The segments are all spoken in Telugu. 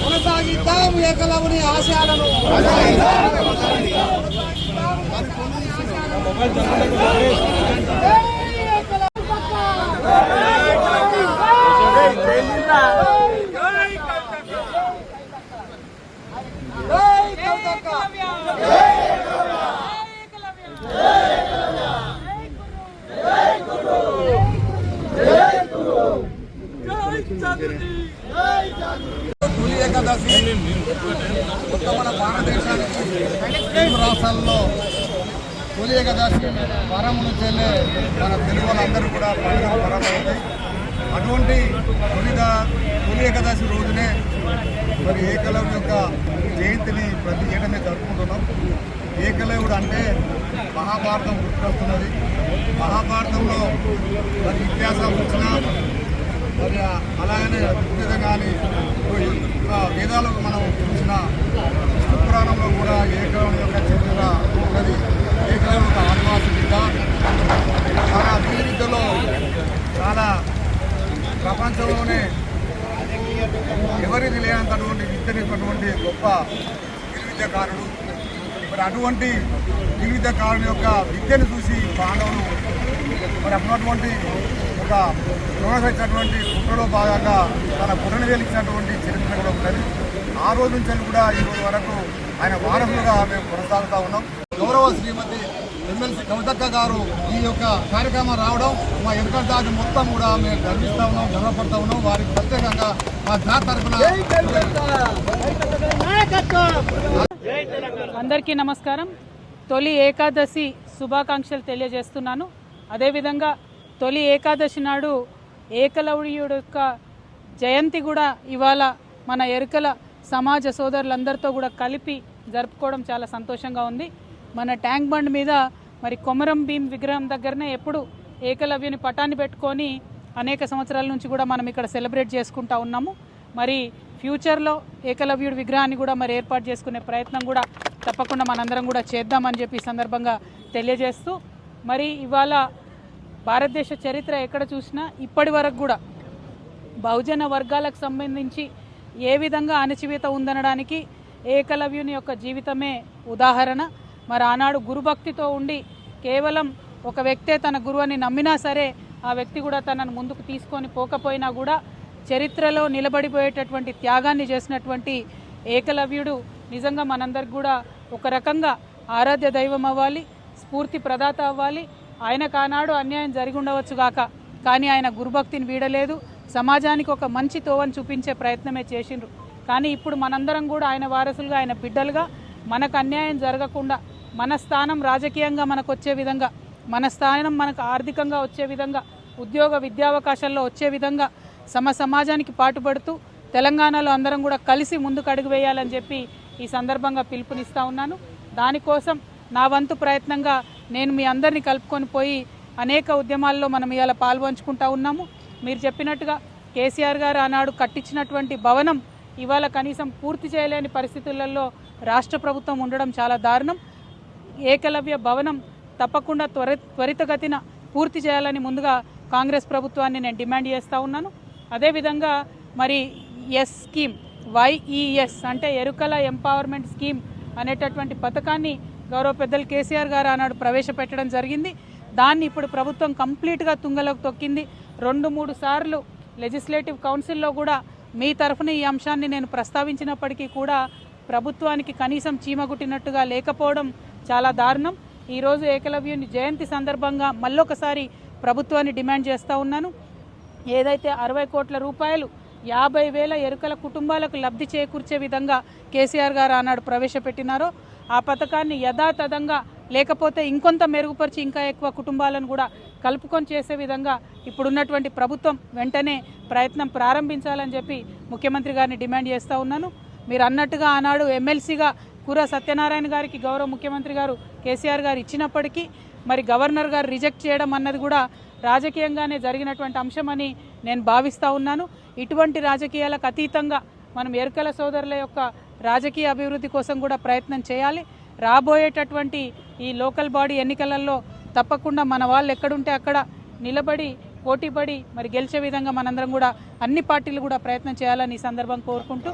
కొనసాగిద్దాం ఏకలవుని ఆశయాలను. తొలి ఏకాదశి మొత్తం మన భారతదేశానికి తెలుగు రాష్ట్రాల్లో తొలి ఏకాదశి వారం నుంచి మన తెలుగు వాళ్ళందరూ కూడా పండుగ ప్రారంభమవుతాయి. అటువంటి తొలి ఏకాదశి రోజునే మరి ఏకలవ్యుడి యొక్క జయంతిని ప్రతి ఏటనే జరుపుకుంటున్నాం. ఏకలవ్యుడు అంటే మహాభారతం గుర్తుకొస్తున్నది. మహాభారతంలో మరి ఇతిహాసం వచ్చిన మరి అలాగనే వివిధ కానీ వేదాలకు మనం చూసిన విష్ణు పురాణంలో కూడా ఏకలవ్యుడి యొక్క చరిత్ర ఉన్నది. ఏకలవ్యుడి యొక్క ఆదివాసి విద్య చాలా విద్యలో చాలా ప్రపంచంలోనే ఎవరికి లేనంతటువంటి విద్యనిచ్చినటువంటి గొప్ప విద్యాకారుడు. మరి అటువంటి విద్యాకారుని యొక్క విద్యను చూసి పాండవులు మరి అటువంటి ఒక ద్రోణించినటువంటి కుట్రలో భాగంగా తన కుట్రను వేలించినటువంటి చరిత్ర కూడా ఉన్నది. ఆ రోజు నుంచి కూడా ఈ రోజు వరకు ఆయన వారసులుగా మేము కొనసాగుతూ ఉన్నాం. గౌరవ శ్రీమతి ఎమ్మెల్సీ కవితక్క గారు ఈ యొక్క కార్యక్రమం రావడం మా ఎన్నికల దాటి మొత్తం కూడా మేము గర్విస్తూ ఉన్నాం, గర్వపడుతూ ఉన్నాం. వారికి ప్రత్యేకంగా మా జాతి తరఫున అందరికీ నమస్కారం. తొలి ఏకాదశి శుభాకాంక్షలు తెలియజేస్తున్నాను. అదేవిధంగా తొలి ఏకాదశి నాడు ఏకలవ్యుడి యొక్క జయంతి కూడా ఇవాళ మన ఎరుకల సమాజ సోదరులందరితో కూడా కలిపి జరుపుకోవడం చాలా సంతోషంగా ఉంది. మన ట్యాంక్ బండ్ మీద మరి కొమరం భీం విగ్రహం దగ్గరనే ఎప్పుడు ఏకలవ్యుని పటాన్ని పెట్టుకొని అనేక సంవత్సరాల నుంచి కూడా మనం ఇక్కడ సెలబ్రేట్ చేసుకుంటా ఉన్నాము. మరి ఫ్యూచర్లో ఏకలవ్యుడి విగ్రహాన్ని కూడా మరి ఏర్పాటు చేసుకునే ప్రయత్నం కూడా తప్పకుండా మనందరం కూడా చేద్దామని చెప్పి ఈ సందర్భంగా తెలియజేస్తూ, మరి ఇవాళ భారతదేశ చరిత్ర ఎక్కడ చూసినా ఇప్పటి వరకు కూడా బహుజన వర్గాలకు సంబంధించి ఏ విధంగా అణచివేత ఉందనడానికి ఏకలవ్యుని యొక్క జీవితమే ఉదాహరణ. మరి ఆనాడు గురుభక్తితో ఉండి కేవలం ఒక వ్యక్తే తన గురువుని నమ్మినా సరే ఆ వ్యక్తి కూడా తనను ముందుకు తీసుకొని పోకపోయినా కూడా చరిత్రలో నిలబడిపోయేటటువంటి త్యాగాన్ని చేసినటువంటి ఏకలవ్యుడు నిజంగా మనందరికి కూడా ఒక రకంగా ఆరాధ్య దైవం అవ్వాలి, స్ఫూర్తి ప్రదాత అవ్వాలి. ఆయనకు ఆనాడు అన్యాయం జరిగి ఉండవచ్చు గాక, కానీ ఆయన గురుభక్తిని వీడలేదు, సమాజానికి ఒక మంచి తోవని చూపించే ప్రయత్నమే చేసిండ్రు. కానీ ఇప్పుడు మనందరం కూడా ఆయన వారసులుగా, ఆయన బిడ్డలుగా మనకు అన్యాయం జరగకుండా, మన స్థానం రాజకీయంగా మనకు వచ్చే విధంగా, మన స్థానం మనకు ఆర్థికంగా వచ్చే విధంగా, ఉద్యోగ విద్యావకాశాల్లో వచ్చే విధంగా సమాజానికి పాటుపడుతూ తెలంగాణలో అందరం కూడా కలిసి ముందుకు అడుగు వేయాలని చెప్పి ఈ సందర్భంగా పిలుపునిస్తూ ఉన్నాను. దానికోసం నా వంతు ప్రయత్నంగా నేను మీ అందరినీ కలుపుకొని పోయి అనేక ఉద్యమాల్లో మనం ఇవాళ పాల్పంచుకుంటా ఉన్నాము. మీరు చెప్పినట్టుగా కేసీఆర్ గారు ఆనాడు కట్టించినటువంటి భవనం ఇవాళ కనీసం పూర్తి చేయలేని పరిస్థితులలో రాష్ట్ర ప్రభుత్వం ఉండడం చాలా దారుణం. ఏకలవ్య భవనం తప్పకుండా త్వరితగతిన పూర్తి చేయాలని ముందుగా కాంగ్రెస్ ప్రభుత్వాన్ని నేను డిమాండ్ చేస్తూ ఉన్నాను. అదేవిధంగా మరి ఎస్ స్కీమ్, YES అంటే ఎరుకల ఎంపవర్మెంట్ స్కీమ్ అనేటటువంటి పథకాన్ని గౌరవ పెద్దలు కేసీఆర్ గారు ఆనాడు ప్రవేశపెట్టడం జరిగింది. దాన్ని ఇప్పుడు ప్రభుత్వం కంప్లీట్గా తుంగలోకి తొక్కింది. 2-3 సార్లు లెజిస్లేటివ్ కౌన్సిల్లో కూడా మీ తరఫున ఈ అంశాన్ని నేను ప్రస్తావించినప్పటికీ కూడా ప్రభుత్వానికి కనీసం చీమగుట్టినట్టుగా లేకపోవడం చాలా దారుణం. ఈరోజు ఏకలవ్యుని జయంతి సందర్భంగా మళ్ళొకసారి ప్రభుత్వాన్ని డిమాండ్ చేస్తూ ఉన్నాను. ఏదైతే 60 కోట్ల రూపాయలు 50,000 ఎరుకల కుటుంబాలకు లబ్ధి చేకూర్చే విధంగా కేసీఆర్ గారు ఆనాడు ప్రవేశపెట్టినారో ఆ పథకాన్ని యథాతథంగా లేకపోతే ఇంకొంత మెరుగుపరిచి ఇంకా ఎక్కువ కుటుంబాలను కూడా కలుపుకొని చేసే విధంగా ఇప్పుడున్నటువంటి ప్రభుత్వం వెంటనే ప్రయత్నం ప్రారంభించాలని చెప్పి ముఖ్యమంత్రి గారిని డిమాండ్ చేస్తూ ఉన్నాను. మీరు అన్నట్టుగా ఆనాడు ఎమ్మెల్సీగా కూర సత్యనారాయణ గారికి గౌరవ ముఖ్యమంత్రి గారు కేసీఆర్ గారు ఇచ్చినప్పటికీ మరి గవర్నర్ గారు రిజెక్ట్ చేయడం అన్నది కూడా రాజకీయంగానే జరిగినటువంటి అంశమని నేను భావిస్తూ ఉన్నాను. ఇటువంటి రాజకీయాలకు అతీతంగా మనం ఎరుకల సోదరుల యొక్క రాజకీయ అభివృద్ధి కోసం కూడా ప్రయత్నం చేయాలి. రాబోయేటటువంటి ఈ లోకల్ బాడీ ఎన్నికలలో తప్పకుండా మన వాళ్ళు ఎక్కడుంటే అక్కడ నిలబడి పోటీపడి మరి గెలిచే విధంగా మనందరం కూడా అన్ని పార్టీలు కూడా ప్రయత్నం చేయాలని ఈ సందర్భం కోరుకుంటూ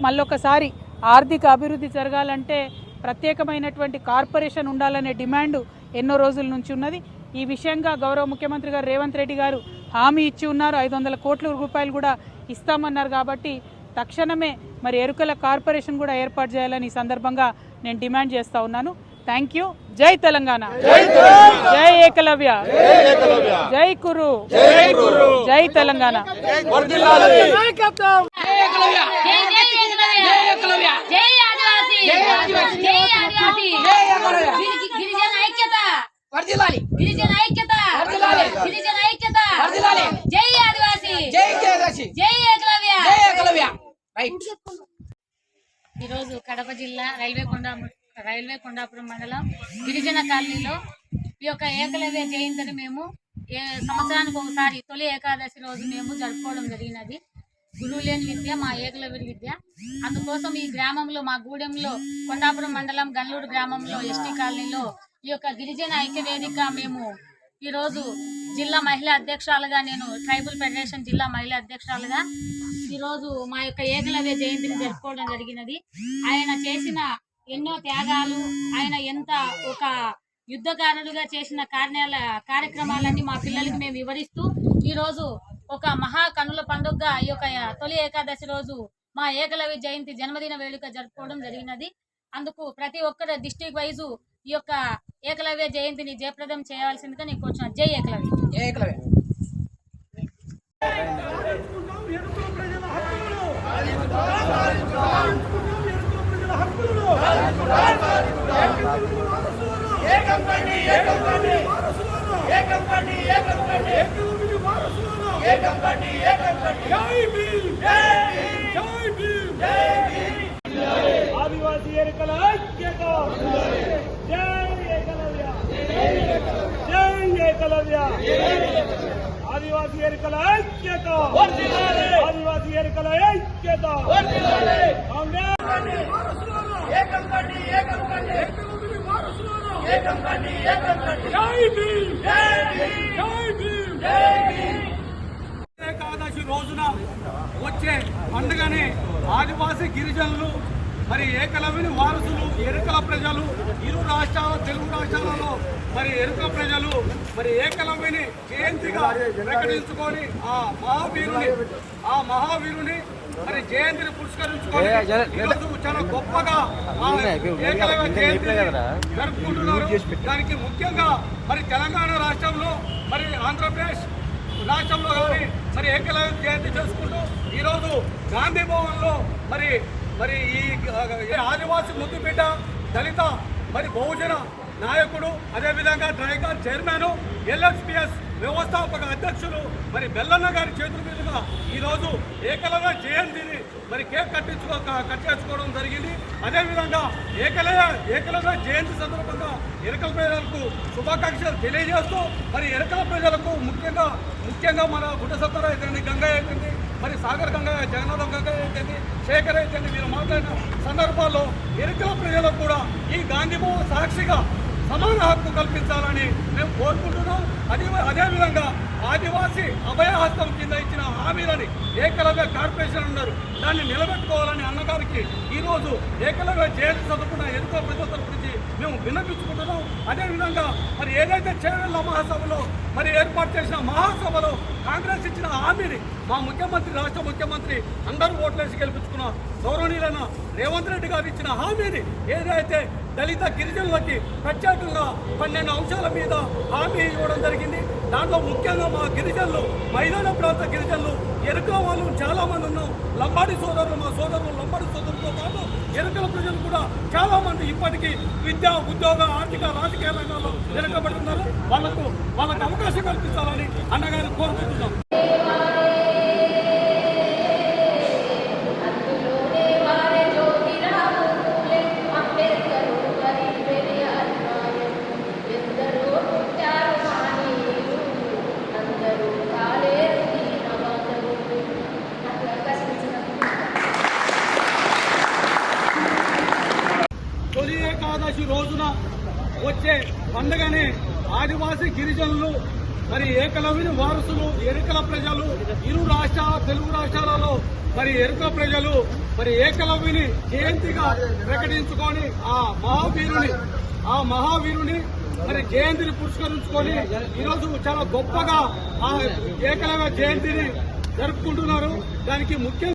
మళ్ళొక్కసారి ఆర్థిక అభివృద్ధి జరగాలంటే ప్రత్యేకమైనటువంటి కార్పొరేషన్ ఉండాలనే డిమాండ్ ఎన్నో రోజుల నుంచి ఉన్నది. ఈ విషయంగా గౌరవ ముఖ్యమంత్రి గారు రేవంత్ రెడ్డి గారు హామీ ఇచ్చి ఉన్నారు. 500 కోట్ల రూపాయలు కూడా ఇస్తామన్నారు. కాబట్టి తక్షణమే మరి ఎరుకల కార్పొరేషన్ కూడా ఏర్పాటు చేయాలని ఈ సందర్భంగా నేను డిమాండ్ చేస్తూ ఉన్నాను. Thank you. జై తెలంగాణ, జై ఏకలవ్య, జై కురు, జై తెలంగాణ. గిరిజన ఐక్యత, గిరిజన ఐక్యత, జై ఆదివాసి, జై ఏకలవ్య. ఈరోజు కడప జిల్లా రైల్వే కొండాపురం మండలం గిరిజన కాలనీలో ఈ యొక్క ఏకలవ్య జయంతిని మేము సంవత్సరానికి ఒకసారి తొలి ఏకాదశి రోజు మేము జరుపుకోవడం జరిగినది. గురువు లేని విద్య మా ఏకలవ్య విద్య. అందుకోసం ఈ గ్రామంలో మా గూడెంలో కొండాపురం మండలం గన్లూరు గ్రామంలో ఎస్టీ కాలనీలో ఈ యొక్క గిరిజన ఐక్య వేదిక మేము ఈరోజు జిల్లా మహిళా అధ్యక్షురాలుగా, నేను ట్రైబల్ ఫెడరేషన్ జిల్లా మహిళా అధ్యక్షురాలుగా ఈరోజు మా యొక్క ఏకలవ్య జయంతిని జరుపుకోవడం జరిగినది. ఆయన చేసిన ఎన్నో త్యాగాలు, ఆయన ఎంత ఒక యుద్ధకారుడుగా చేసిన కార్యక్రమాలన్నీ మా పిల్లలకి మేము వివరిస్తూ ఈరోజు ఒక మహా కనుల పండుగగా ఈ యొక్క తొలి ఏకాదశి రోజు మా ఏకలవ్య జయంతి జన్మదిన వేడుక జరుపుకోవడం జరిగినది. అందుకు ప్రతి ఒక్కరు డిస్ట్రిక్ట్ వైజు ఈ యొక్క ఏకలవ్య జయంతిని జయప్రదం చేయాల్సిందిగా నేను కోరుచున్నాను. జై ఏకలవ్య. ఆదివాసీ ఎరుకల ఐక్యత, జై ఏకలవ్య, జై ఏకలవ్య. ఆదివాసీ ఎరుకల ఐక్యత, ఆదివాసీ ఎరుకల ఐక్యత. ఏకాదశి రోజున వచ్చే పండుగని ఆదివాసీ గిరిజనులు మరి ఏకలవ్యుని వారసులు ఎరుకల ప్రజలు ఇరు రాష్ట్రాల తెలుగు రాష్ట్రాలలో మరి ఎరుకల ప్రజలు మరి ఏకలవ్యుని జయంతిగా ప్రకటించుకొని ఆ మహావీరుని మరి జయంతిని పురస్కరించుకొని ఈరోజు చాలా గొప్పగా ఏకలవ్య జయంతి జరుపుకుంటున్నారు. దానికి ముఖ్యంగా మరి తెలంగాణ రాష్ట్రంలో మరి ఆంధ్రప్రదేశ్ రాష్ట్రంలో కానీ మరి ఏకలవ్య జయంతి చేసుకుంటూ ఈరోజు గాంధీ భవన్లో మరి ఈ ఆదివాసీ ముద్దుబిడ్డ దళిత మరి బహుజన నాయకుడు, అదేవిధంగా ట్రైకార్ చైర్మన్, ఎల్ఎక్స్పిఎస్ వ్యవస్థాపక అధ్యక్షులు మరి బెల్లన్న గారి చేతుల మీదుగా ఈరోజు ఏకలవ్య జయంతిని మరి కేక్ కట్ చేసుకోవడం జరిగింది. అదేవిధంగా ఏకలవ్య జయంతి సందర్భంగా ఎరుకల ప్రజలకు శుభాకాంక్షలు తెలియజేస్తూ మరి ఎరుకల ప్రజలకు ముఖ్యంగా మన గుడ్డ సత్తర అయితేంది, గంగయ్య అయితేంది, మరి సాగర్ గంగయ్య, జగన్నాథం గంగయ్య అయితేంది, శేఖర్ అయితేంది, మీరు మాట్లాడిన సందర్భాల్లో ఎరుకల ప్రజలకు కూడా ఈ గాంధీ భవన్ సాక్షిగా సమాన హక్కు కల్పించాలని మేము కోరుకుంటున్నాం. అదేవిధంగా ఆదివాసీ అభయహస్తం కింద ఇచ్చిన హామీలని ఏకలవ్య కార్పొరేషన్ ఉన్నారు, దాన్ని నిలబెట్టుకోవాలని అన్నగారికి ఈరోజు ఏకలవ్య జయంతి చదువుకున్న ఎరుకల ప్రజల తరపు నుంచి మేము విన్నపించుకుంటున్నాం. అదేవిధంగా మరి ఏదైతే చేవెళ్ళ మహాసభలో మరి ఏర్పాటు చేసిన మహాసభలో కాంగ్రెస్ ఇచ్చిన హామీని మా ముఖ్యమంత్రి, రాష్ట్ర ముఖ్యమంత్రి అందరూ ఓట్లేసి గెలిపించుకున్న గౌరవనీయులైన రేవంత్ రెడ్డి గారు ఇచ్చిన హామీని ఏదైతే దళిత గిరిజనులకి ప్రత్యేకంగా 12 అంశాల మీద హామీ ఇవ్వడం జరిగింది. దాంట్లో ముఖ్యంగా మా గిరిజనులు, మైదాన ప్రాంత గిరిజనులు, ఎరుకల వాళ్ళు చాలా మంది ఉన్నాం. లంబాడి సోదరులు, మా సోదరులు లంబాడి సోదరులతో పాటు ఎరుకల ప్రజలు కూడా చాలా మంది ఇప్పటికీ విద్య, ఉద్యోగ, ఆర్థిక, రాజకీయ రంగాల్లో వెనుకబడుతున్నారు. వాళ్ళకు అవకాశం కల్పించాలని అన్నగారు కోరుకుంటున్నాం. మరి ఏకలవ్యుని వారసులు ఎరుకల ప్రజలు ఇరు రాష్ట్రాల తెలుగు రాష్ట్రాలలో మరి ఎరుకల ప్రజలు మరి ఏకలవ్యుని జయంతిగా ప్రకటించుకొని ఆ మహావీరుని మరి జయంతిని పురస్కరించుకొని ఈరోజు చాలా గొప్పగా ఆ ఏకలవ్య జయంతిని జరుపుకుంటున్నారు. దానికి ముఖ్య